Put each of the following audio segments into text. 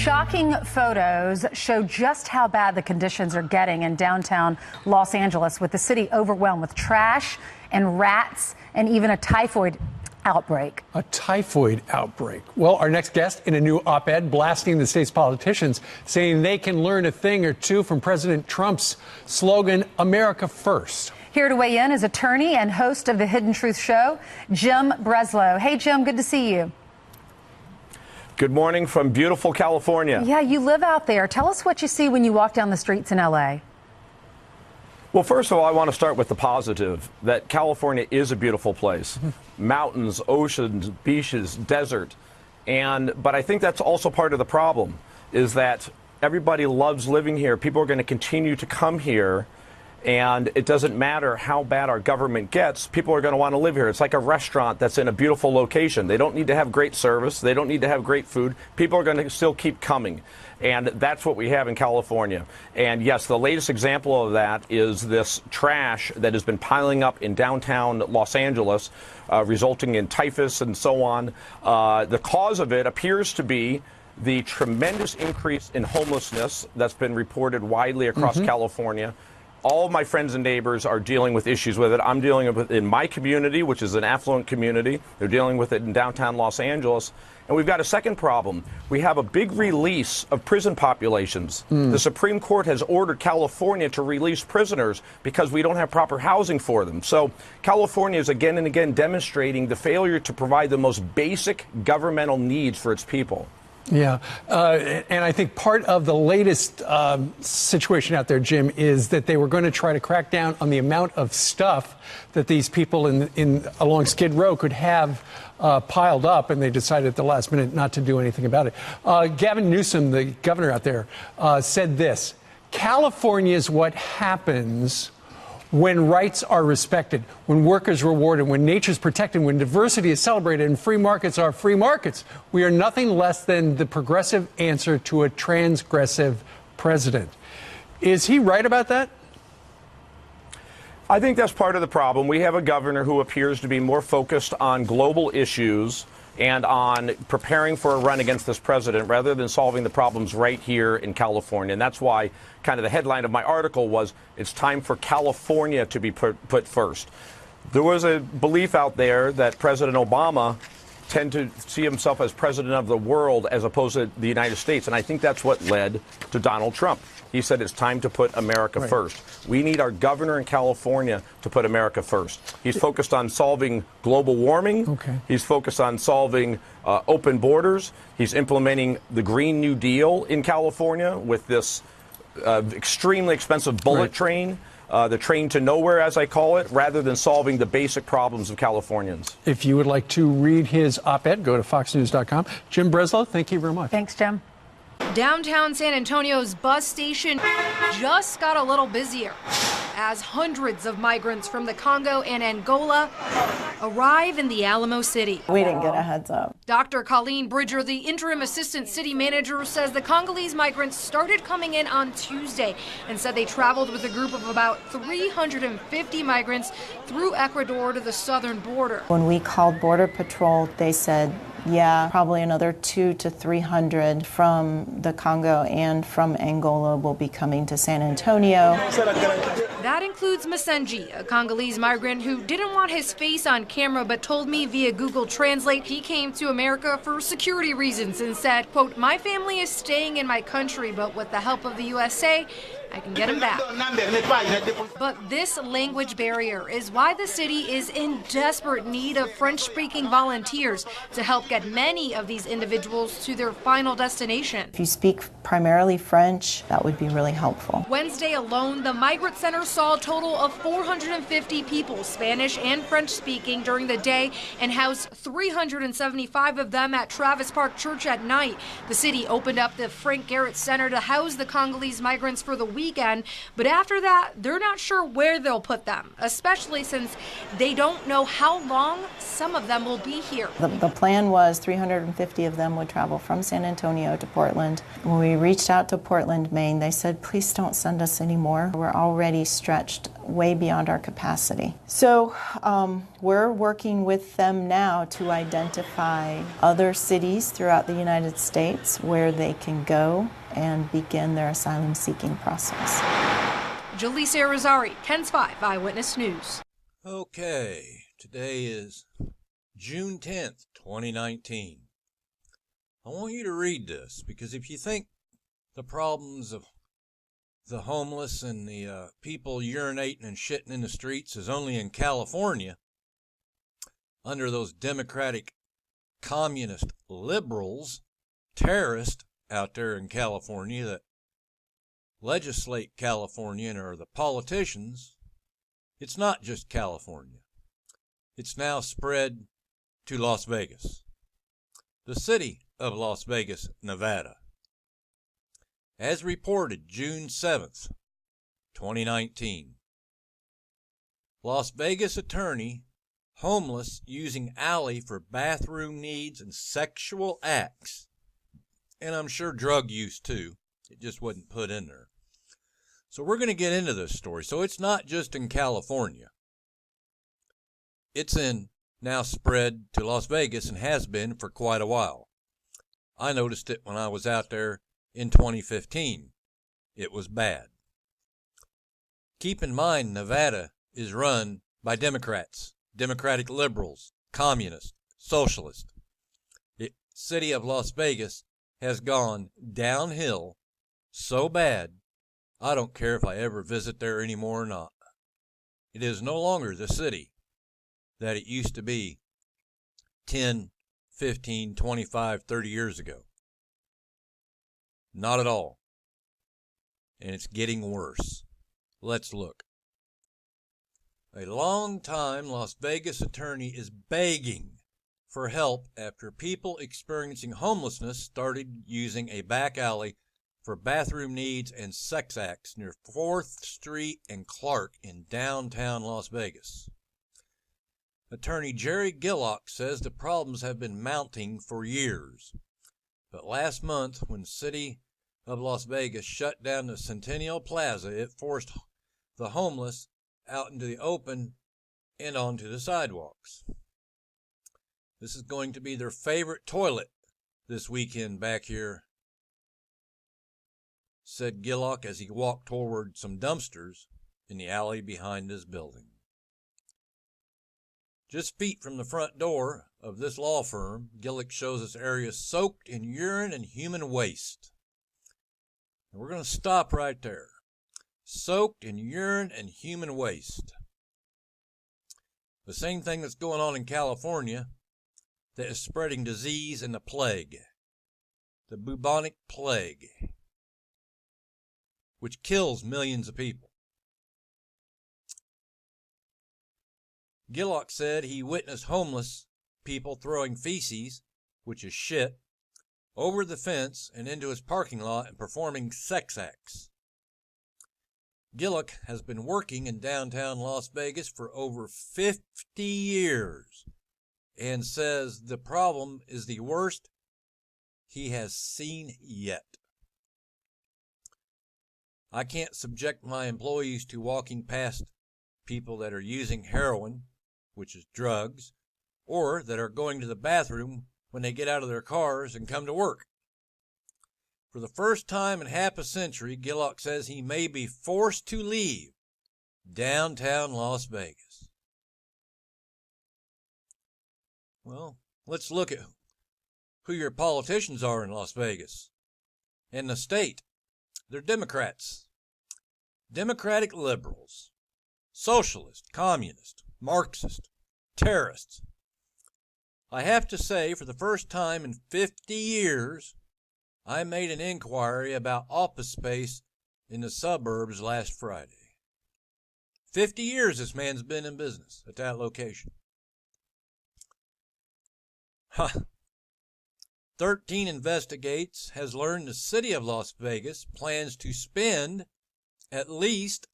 Shocking photos show just how bad the conditions are getting in downtown Los Angeles, with the city overwhelmed with trash and rats and even a typhoid outbreak. A typhoid outbreak. Well, our next guest in a new op-ed blasting the state's politicians, saying they can learn a thing or two from President Trump's slogan, America First. Here to weigh in is attorney and host of the Hidden Truth Show, Jim Breslow. Hey, Jim, good to see you. Good morning from beautiful California. Yeah, you live out there. Tell us what you see when you walk down the streets in L.A. Well, first of all, I want to start with the positive, that California is a beautiful place. Mountains, oceans, beaches, desert. But I think that's also part of the problem, is that everybody loves living here. People are going to continue to come here. And it doesn't matter how bad our government gets, people are going to want to live here. It's like a restaurant that's in a beautiful location. They don't need to have great service. They don't need to have great food. People are going to still keep coming. And that's what we have in California. And yes, the latest example of that is this trash that has been piling up in downtown Los Angeles, resulting in typhus and so on. The cause of it appears to be the tremendous increase in homelessness that's been reported widely across California. All of my friends and neighbors are dealing with issues with it. I'm dealing with it in my community, which is an affluent community. They're dealing with it in downtown Los Angeles. And we've got a second problem. We have a big release of prison populations. The Supreme Court has ordered California to release prisoners because we don't have proper housing for them. So California is again and again demonstrating the failure to provide the most basic governmental needs for its people. Yeah, and I think part of the latest situation out there, Jim, is that they were going to try to crack down on the amount of stuff that these people along Skid Row could have piled up, and they decided at the last minute not to do anything about it. Gavin Newsom, the governor out there, said this: California is what happens when rights are respected, when work is rewarded, when nature is protected, when diversity is celebrated, and free markets are free markets. We are nothing less than the progressive answer to a transgressive president. Is he right about that? I think that's part of the problem. We have a governor who appears to be more focused on global issues and on preparing for a run against this president rather than solving the problems right here in California. And that's why kind of the headline of my article was, it's time for California to be put first. There was a belief out there that President Obama tended to see himself as president of the world as opposed to the United States. And I think that's what led to Donald Trump. He said it's time to put America first. We need our governor in California to put America first. He's focused on solving global warming. He's focused on solving open borders. He's implementing the Green New Deal in California with this extremely expensive bullet train. The train to nowhere, as I call it, rather than solving the basic problems of Californians. If you would like to read his op-ed, go to foxnews.com. Jim Breslow, thank you very much. Thanks, Jim. Downtown San Antonio's bus station just got a little busier as hundreds of migrants from the Congo and Angola arrive in the Alamo City. We didn't get a heads up. Dr. Colleen Bridger, the interim assistant city manager, says the Congolese migrants started coming in on Tuesday and said they traveled with a group of about 350 migrants through Ecuador to the southern border. When we called Border Patrol, they said, yeah, probably another 200 to 300 from the Congo and from Angola will be coming to San Antonio. That includes Masenji, a Congolese migrant who didn't want his face on camera but told me via Google Translate he came to America for security reasons and said, quote, my family is staying in my country, but with the help of the USA, I can get him back. But this language barrier is why the city is in desperate need of French-speaking volunteers to help get many of these individuals to their final destination. If you speak primarily French, that would be really helpful. Wednesday alone, the Migrant Center saw a total of 450 people, Spanish and French-speaking, during the day and housed 375 of them at Travis Park Church at night. The city opened up the Frank Garrett Center to house the Congolese migrants for the week. weekend, but after that, they're not sure where they'll put them, especially since they don't know how long some of them will be here. The plan was 350 of them would travel from San Antonio to Portland. When we reached out to Portland, Maine, they said, please don't send us any more. We're already stretched way beyond our capacity. So we're working with them now to identify other cities throughout the United States where they can go and begin their asylum seeking process. Jaleesa Rosari, KENS 5 Eyewitness News. Okay, today is June 10th, 2019. I want you to read this because if you think the problems of the homeless and the people urinating and shitting in the streets is only in California, under those Democratic, communist, liberals, terrorists out there in California that legislate California and are the politicians, it's not just California. It's now spread to Las Vegas, the city of Las Vegas, Nevada. As reported June 7th, 2019, Las Vegas attorney homeless using alley for bathroom needs and sexual acts, and I'm sure drug use too. It just wasn't put in there. So we're going to get into this story. So it's not just in California. It's now spread to Las Vegas and has been for quite a while. I noticed it when I was out there in 2015. It was bad. Keep in mind, Nevada is run by Democrats, Democratic liberals, communists, socialists. The city of Las Vegas has gone downhill so bad, I don't care if I ever visit there anymore or not. It is no longer the city that it used to be 10, 15, 25, 30 years ago. Not at all. And it's getting worse. Let's look. A long-time Las Vegas attorney is begging for help after people experiencing homelessness started using a back alley for bathroom needs and sex acts near 4th Street and Clark in downtown Las Vegas. Attorney Jerry Gillock says the problems have been mounting for years. But last month, when the city of Las Vegas shut down the Centennial Plaza, it forced the homeless out into the open and onto the sidewalks. This is going to be their favorite toilet this weekend back here, said Gillock as he walked toward some dumpsters in the alley behind his building. Just feet from the front door of this law firm, Gillock shows us areas soaked in urine and human waste. And we're going to stop right there. Soaked in urine and human waste. The same thing that's going on in California that is spreading disease and the plague. The bubonic plague, which kills millions of people. Gillock said he witnessed homeless people throwing feces, which is shit, over the fence and into his parking lot and performing sex acts. Gillock has been working in downtown Las Vegas for over 50 years and says the problem is the worst he has seen yet. I can't subject my employees to walking past people that are using heroin, which is drugs, or that are going to the bathroom when they get out of their cars and come to work. For the first time in half a century, Gillock says he may be forced to leave downtown Las Vegas. Well, let's look at who your politicians are in Las Vegas and the state. They're Democrats, Democratic liberals, socialist, communist, Marxist, terrorists. I have to say, for the first time in 50 years, I made an inquiry about office space in the suburbs last Friday. 50 years this man's been in business at that location. 13 Investigates has learned the city of Las Vegas plans to spend at least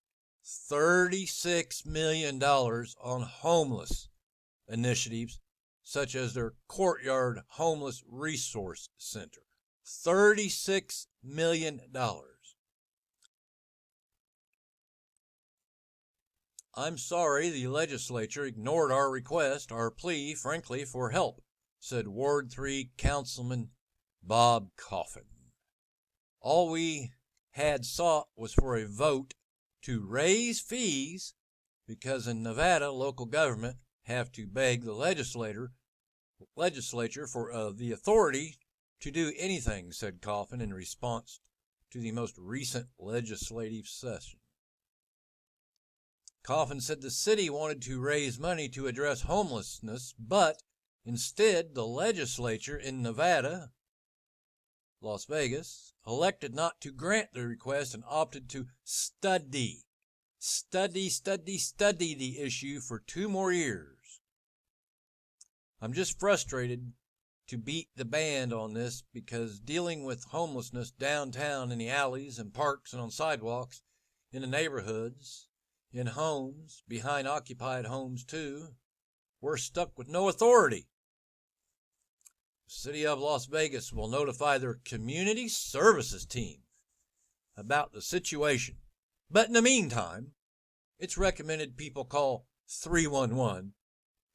$36 million on homeless initiatives such as their Courtyard Homeless Resource Center. $36 million. I'm sorry the legislature ignored our request, our plea, frankly, for help, said Ward 3 Councilman Bob Coffin. All we had sought was for a vote to raise fees because in Nevada, local government have to beg the legislature for the authority to do anything, said Coffin in response to the most recent legislative session. Coffin said the city wanted to raise money to address homelessness, but instead the legislature in Nevada, Las Vegas, elected not to grant the request and opted to study the issue for 2 more years. I'm just frustrated to beat the band on this because dealing with homelessness downtown in the alleys and parks and on sidewalks, in the neighborhoods, in homes, behind occupied homes too, we're stuck with no authority. The City of Las Vegas will notify their community services team about the situation. But in the meantime, it's recommended people call 311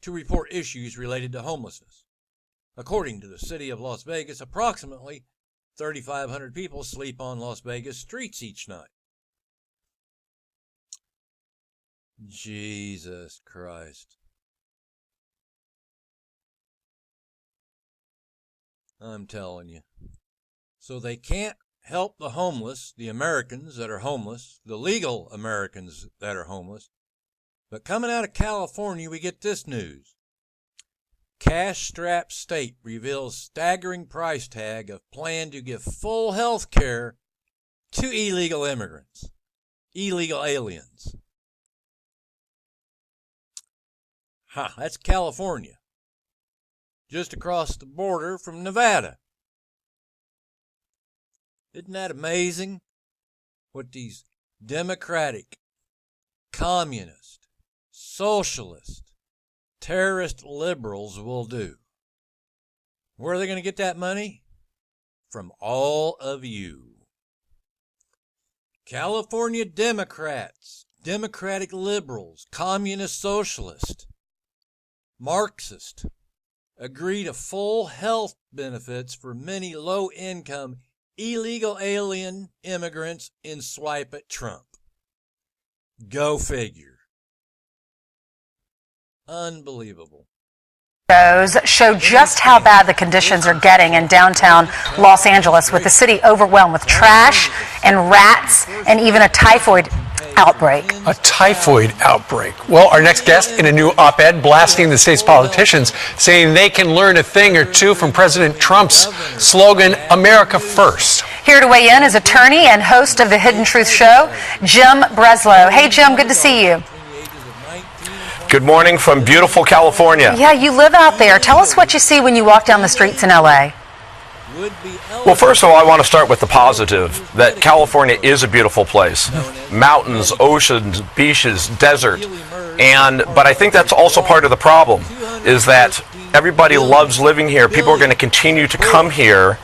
to report issues related to homelessness. According to the City of Las Vegas, approximately 3,500 people sleep on Las Vegas streets each night. Jesus Christ. I'm telling you. So they can't help the homeless, the Americans that are homeless, the legal Americans that are homeless. But coming out of California, we get this news. Cash-strapped state reveals staggering price tag of plan to give full health care to illegal immigrants, illegal aliens. That's California, just across the border from Nevada. Isn't that amazing what these democratic, communist, socialist, terrorist liberals will do? Where are they going to get that money? From all of you. California Democrats, democratic liberals, communist socialists, Marxist, agree to full health benefits for many low-income illegal alien immigrants in swipe at Trump. Go figure. Unbelievable. Show just how bad the conditions are getting in downtown Los Angeles, with the city overwhelmed with trash and rats and even a typhoid outbreak. A typhoid outbreak. Well, our next guest in a new op-ed blasting the state's politicians, saying they can learn a thing or two from President Trump's slogan, America First. Here to weigh in is attorney and host of the Hidden Truth Show, Jim Breslow. Hey, Jim, good to see you. Good morning from beautiful California. Yeah, you live out there. Tell us what you see when you walk down the streets in L.A. Well, first of all, I want to start with the positive, that California is a beautiful place. Mountains, oceans, beaches, desert. But I think that's also part of the problem, is that everybody loves living here. People are going to continue to come here,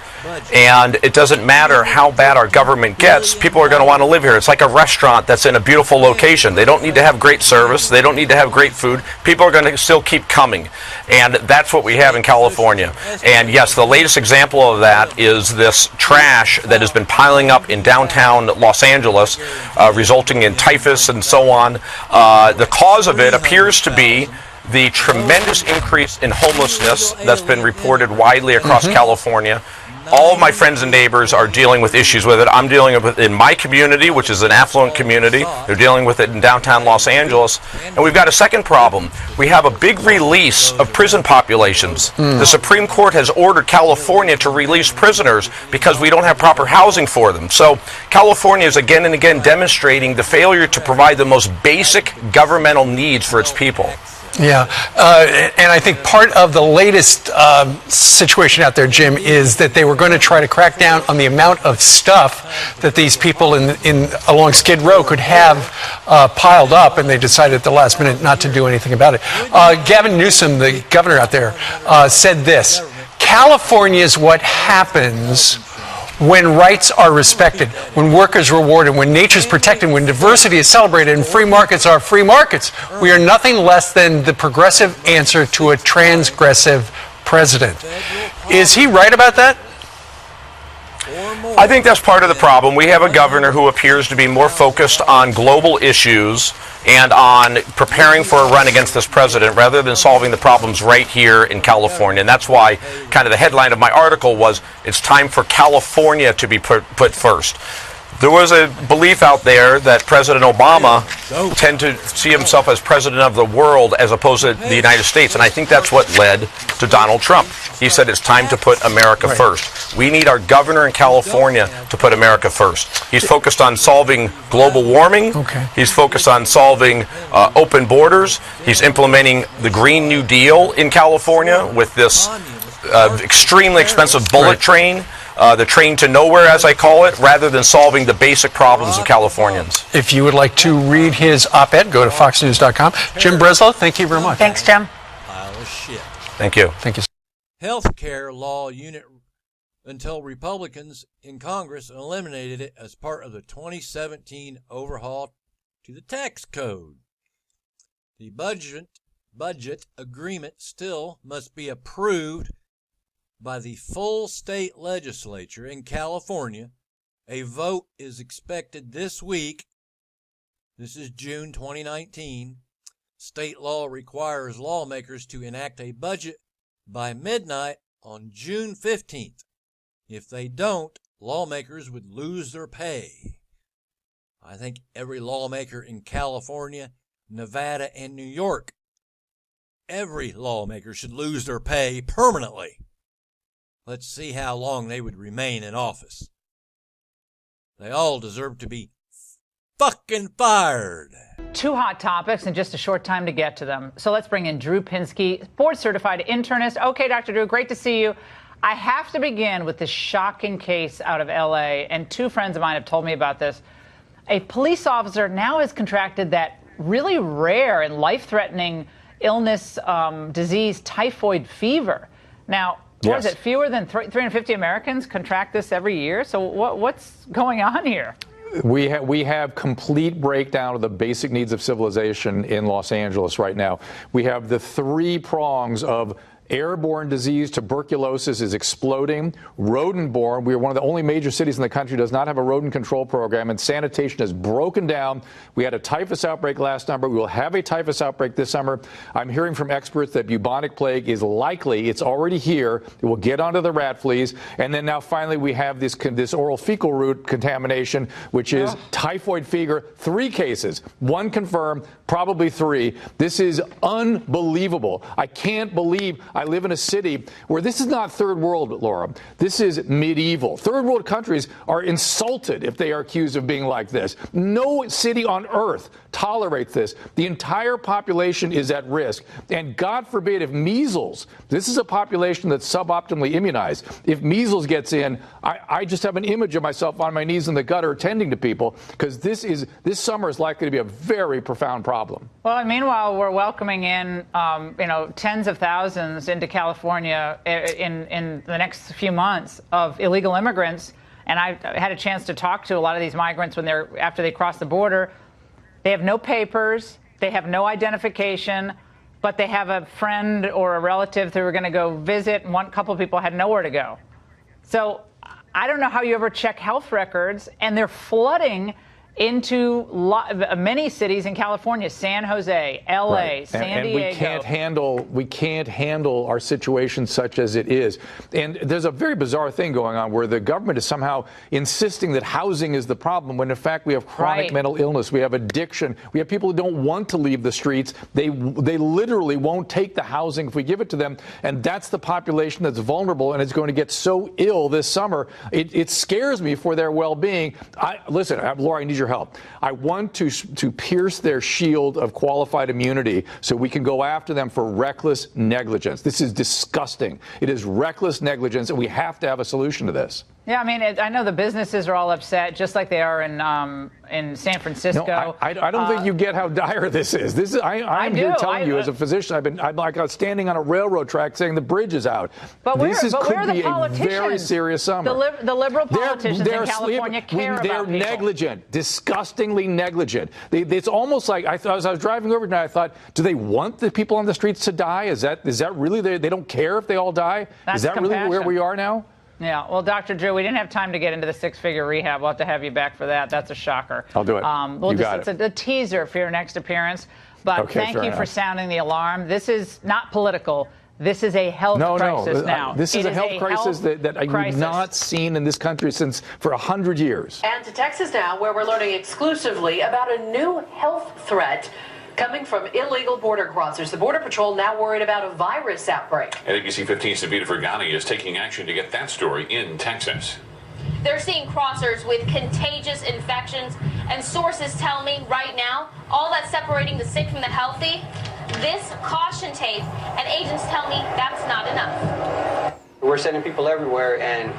and it doesn't matter how bad our government gets, people are going to want to live here. It's like a restaurant that's in a beautiful location. They don't need to have great service. They don't need to have great food. People are going to still keep coming. And that's what we have in California. And yes, the latest example of that is this trash that has been piling up in downtown Los Angeles, resulting in typhus and so on. The cause of it appears to be the tremendous increase in homelessness that's been reported widely across California. All of my friends and neighbors are dealing with issues with it. I'm dealing with it in my community, which is an affluent community. They're dealing with it in downtown Los Angeles. And we've got a second problem. We have a big release of prison populations. The Supreme Court has ordered California to release prisoners because we don't have proper housing for them. So California is again and again demonstrating the failure to provide the most basic governmental needs for its people. Yeah, and I think part of the latest situation out there, Jim, is that they were going to try to crack down on the amount of stuff that these people along Skid Row could have piled up, and they decided at the last minute not to do anything about it. Gavin Newsom, the governor out there, said this: California is what happens when rights are respected, when work is rewarded, when nature is protected, when diversity is celebrated, and free markets are free markets. We are nothing less than the progressive answer to a transgressive president. Is he right about that? I think that's part of the problem. We have a governor who appears to be more focused on global issues and on preparing for a run against this president rather than solving the problems right here in California. And that's why kind of the headline of my article was, it's time for California to be put first. There was a belief out there that President Obama tend to see himself as president of the world as opposed to the United States, and I think that's what led to Donald Trump. He said it's time to put America first. We need our governor in California to put America first. He's focused on solving global warming. He's focused on solving open borders. He's implementing the Green New Deal in California with this extremely expensive bullet train. The train to nowhere, as I call it, rather than solving the basic problems of Californians. If you would like to read his op-ed, go to foxnews.com. Jim Breslow, thank you very much. Thanks, Jim. Pile of shit. Thank you. Thank you. Healthcare law unit until Republicans in Congress eliminated it as part of the 2017 overhaul to the tax code. The budget agreement still must be approved by the full state legislature in California. A vote is expected this week. This is June 2019. State law requires lawmakers to enact a budget by midnight on June 15th. If they don't, lawmakers would lose their pay. I think every lawmaker in California, Nevada, and New York, every lawmaker should lose their pay permanently. Let's see how long they would remain in office. They all deserve to be fucking fired. Two hot topics and just a short time to get to them. So let's bring in Drew Pinsky, board-certified internist. Okay, Dr. Drew, great to see you. I have to begin with this shocking case out of L.A., and two friends of mine have told me about this. A police officer now has contracted that really rare and life-threatening illness, disease, typhoid fever. Now, what is it, fewer than 350 Americans contract this every year? So what's going on here? We have complete breakdown of the basic needs of civilization in Los Angeles right now. We have the three prongs of airborne disease. Tuberculosis is exploding. Rodent-borne, we are one of the only major cities in the country that does not have a rodent control program, and sanitation is broken down. We had a typhus outbreak last summer. We will have a typhus outbreak this summer. I'm hearing from experts that bubonic plague is likely. It's already here. It will get onto the rat fleas. And then now finally we have this oral fecal route contamination, which is typhoid fever. 3 cases, 1 confirmed, probably 3. This is unbelievable. I can't believe I live in a city where this is not third world, Laura. This is medieval. Third world countries are insulted if they are accused of being like this. No city on earth tolerates this. The entire population is at risk. And God forbid if measles, this is a population that's suboptimally immunized. If measles gets in, I just have an image of myself on my knees in the gutter tending to people, because this summer is likely to be a very profound problem. Well, and meanwhile, we're welcoming in, tens of thousands into California in the next few months of illegal immigrants. And I had a chance to talk to a lot of these migrants after they cross the border. They have no papers, they have no identification, but they have a friend or a relative who are going to go visit, and one couple of people had nowhere to go. So I don't know how you ever check health records, and they're flooding into many cities in California, San Jose, L.A., San Diego. And we can't handle our situation such as it is. And there's a very bizarre thing going on where the government is somehow insisting that housing is the problem, when in fact we have chronic mental illness, we have addiction, we have people who don't want to leave the streets. They literally won't take the housing if we give it to them, and that's the population that's vulnerable and is going to get so ill this summer. It scares me for their well-being. Listen, Laura, I need your your help. I want to pierce their shield of qualified immunity so we can go after them for reckless negligence. This is disgusting. It is reckless negligence, and we have to have a solution to this. Yeah, I mean, I know the businesses are all upset, just like they are in San Francisco. No, I don't think you get how dire this is. I'm here telling you, as a physician, I'm like standing on a railroad track saying the bridge is out. But this could be a very serious summer. The liberal politicians in California care about people. They're negligent, disgustingly negligent. It's almost like as I was driving over tonight, I thought, do they want the people on the streets to die? Is that really they don't care if they all die? That's is that compassion. Really where we are now? Yeah, well, Dr. Drew, we didn't have time to get into the six-figure rehab. We'll have to have you back for that. That's a shocker. I'll do it. It's a teaser for your next appearance. But okay, thank you enough. for sounding the alarm. This is not political. This is a health crisis now. This is a health crisis that we've not seen in this country for 100 years. And to Texas now, where we're learning exclusively about a new health threat coming from illegal border crossers. The Border Patrol now worried about a virus outbreak. And ABC 15's Savita Fergani is taking action to get that story in Texas. They're seeing crossers with contagious infections, and sources tell me right now, all that's separating the sick from the healthy, this caution tape, and agents tell me that's not enough. We're sending people everywhere, and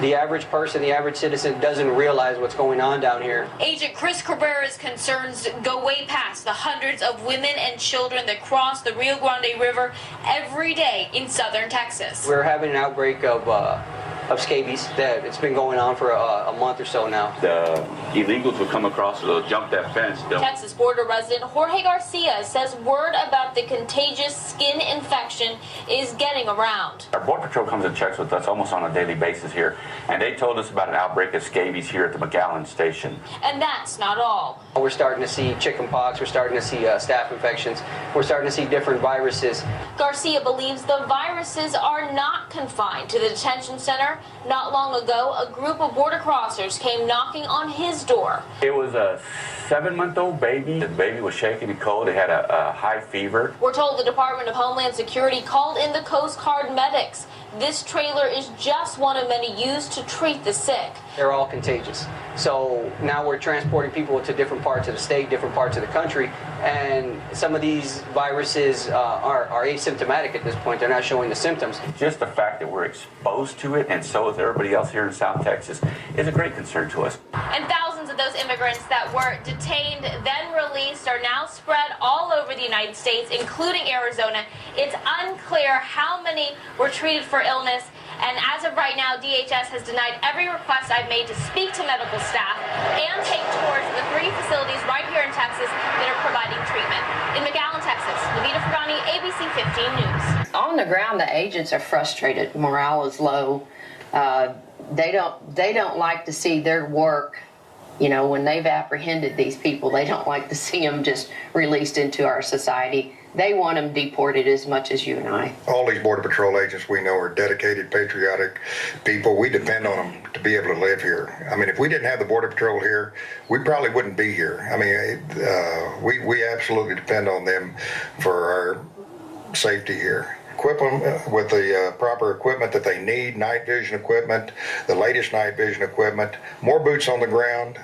the average person, the average citizen doesn't realize what's going on down here. Agent Chris Cabrera's concerns go way past the hundreds of women and children that cross the Rio Grande River every day in southern Texas. We're having an outbreak of scabies that it's been going on for a month or so now. The illegals will come across, they'll jump that fence. Texas border resident Jorge Garcia says word about the contagious skin infection is getting around. Our Border Patrol comes and checks with us almost on a daily basis here, and they told us about an outbreak of scabies here at the McAllen station. And that's not all. We're starting to see chicken pox, we're starting to see staph infections, we're starting to see different viruses. Garcia believes the viruses are not confined to the detention center. Not long ago, a group of border crossers came knocking on his door. It was a 7-month-old baby. The baby was shaking and cold. It had a high fever. We're told the Department of Homeland Security called in the Coast Guard medics. This trailer is just one of many used to treat the sick. They're all contagious. So now we're transporting people to different parts of the state, different parts of the country, and some of these viruses are asymptomatic at this point. They're not showing the symptoms. Just the fact that we're exposed to it, and so is everybody else here in South Texas, is a great concern to us. And thousands of those immigrants that were detained, then released, are now spread all over the United States, including Arizona. It's unclear how many were treated for illness. And as of right now, DHS has denied every request I've made to speak to medical staff and take tours of the 3 facilities right here in Texas that are providing treatment. In McAllen, Texas, Savita Fergani, ABC 15 News. On the ground, the agents are frustrated. Morale is low. They don't like to see their work. You know, when they've apprehended these people, they don't like to see them just released into our society. They want them deported as much as you and I. All these Border Patrol agents we know are dedicated, patriotic people. We depend on them to be able to live here. I mean, if we didn't have the Border Patrol here, we probably wouldn't be here. I mean, we absolutely depend on them for our safety here. Equip them with the proper equipment that they need, night vision equipment, the latest night vision equipment, more boots on the ground.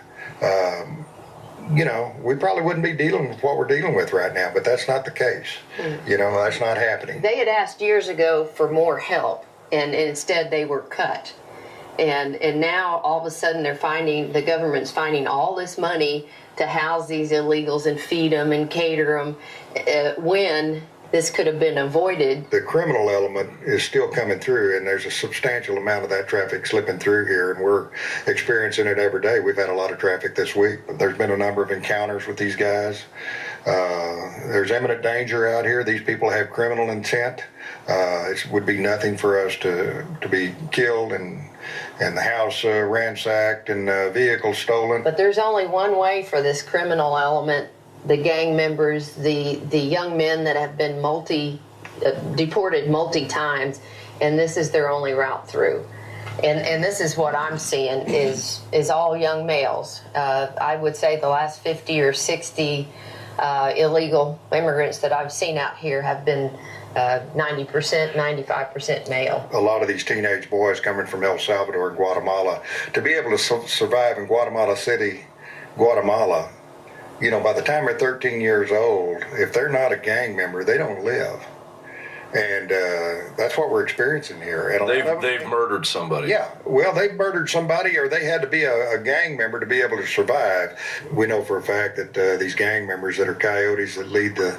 You know, we probably wouldn't be dealing with what we're dealing with right now, but that's not the case. You know, that's not happening. They had asked years ago for more help, and instead they were cut. And now all of a sudden the government's finding all this money to house these illegals and feed them and cater them when this could have been avoided. The criminal element is still coming through, and there's a substantial amount of that traffic slipping through here, and we're experiencing it every day. We've had a lot of traffic this week. There's been a number of encounters with these guys. There's imminent danger out here. These people have criminal intent. It would be nothing for us to be killed and the house ransacked and vehicles stolen. But there's only one way for this criminal element, the gang members, the young men that have been deported multi times, and this is their only route through. And this is what I'm seeing is all young males. I would say the last 50 or 60 illegal immigrants that I've seen out here have been 90%, 95% male. A lot of these teenage boys coming from El Salvador and Guatemala, to be able to survive in Guatemala City Guatemala, you know, by the time they're 13 years old, if they're not a gang member, they don't live. And that's what we're experiencing here. And they've murdered somebody. Yeah, well, they've murdered somebody, or they had to be a gang member to be able to survive. We know for a fact that these gang members that are coyotes that lead the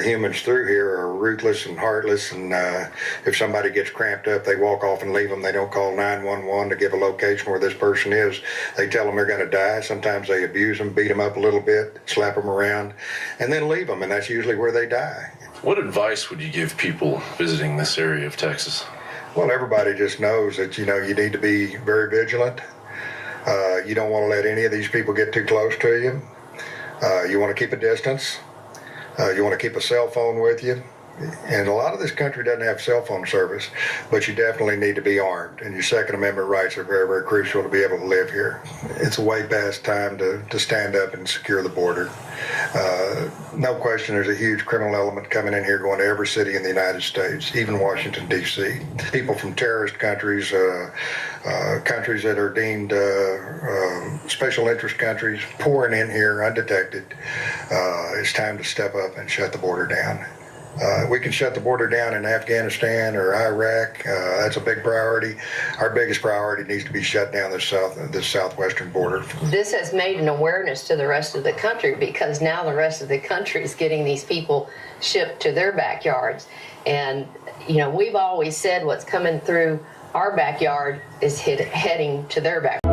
humans through here are ruthless and heartless. And if somebody gets cramped up, they walk off and leave them. They don't call 911 to give a location where this person is. They tell them they're going to die. Sometimes they abuse them, beat them up a little bit, slap them around, and then leave them. And that's usually where they die. What advice would you give people visiting this area of Texas? Well, everybody just knows that, you know, you need to be very vigilant. You don't want to let any of these people get too close to you. You want to keep a distance. You want to keep a cell phone with you. And a lot of this country doesn't have cell phone service, but you definitely need to be armed. And your Second Amendment rights are very, very crucial to be able to live here. It's way past time to stand up and secure the border. No question there's a huge criminal element coming in here, going to every city in the United States, even Washington, D.C. People from terrorist countries, countries that are deemed special interest countries, pouring in here undetected. It's time to step up and shut the border down. We can shut the border down in Afghanistan or Iraq. That's a big priority. Our biggest priority needs to be shut down this southwestern border. This has made an awareness to the rest of the country, because now the rest of the country is getting these people shipped to their backyards. And, you know, we've always said what's coming through our backyard is heading to their backyard.